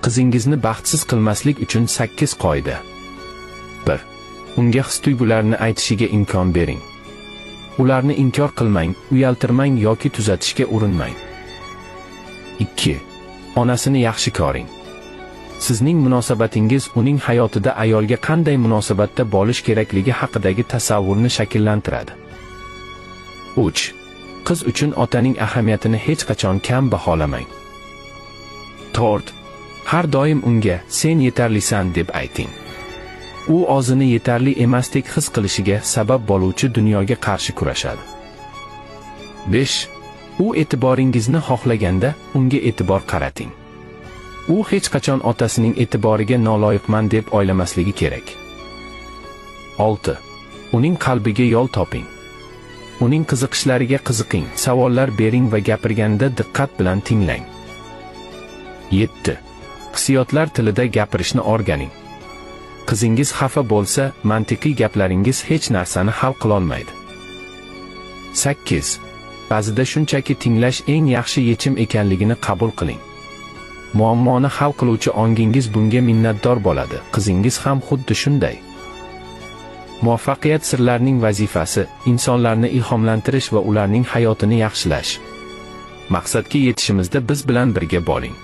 Qizingizni baxtsiz qilmaslik uchun 8 qoida. 1. Unga his-tuyg'ularini aytishiga imkon bering. Ularni inkor qilmang, uyaltirmang yoki tuzatishga urinmang. 2. Onasini yaxshi ko'ring. Sizning munosabatingiz uning hayotida ayolga qanday munosabatda bo'lish kerakligi haqidagi tasavvurni shakllantiradi. 3. Qiz uchun otaning ahamiyatini hech qachon kam baholamang. 4. Har doim unga "sen yetarlisan" deb ayting. U o'zini yetarli emasdek his qilishiga sabab bo'luvchi dunyoga qarshi kurashadi. 5. U e'tiboringizni xohlaganda unga e'tibor qarating. U hech qachon otasining e'tiboriga noloyiqman deb o'ylamasligi kerak. 6. Uning qalbiga yo'l toping. Uning qiziqishlariga qiziqing, savollar bering va gapirganda diqqat bilan tinglang. 7. Hissiyotlar tilida gapirishni o'rganing. Qizingiz xafa bo'lsa, mantiqiy gaplaringiz hech narsani hal qilolmaydi. 8. Ba'zida shunchaki tinglash eng yaxshi yechim ekanligini qabul qiling. Muammoni hal qiluvchi ongingiz bunga minnatdor bo'ladi. Qizingiz ham xuddi shunday. Muvaffaqiyat sirlarining vazifasi insonlarni ilhomlantirish va ularning hayotini yaxshilash. Maqsadga yetishimizda biz bilan birga bo'ling.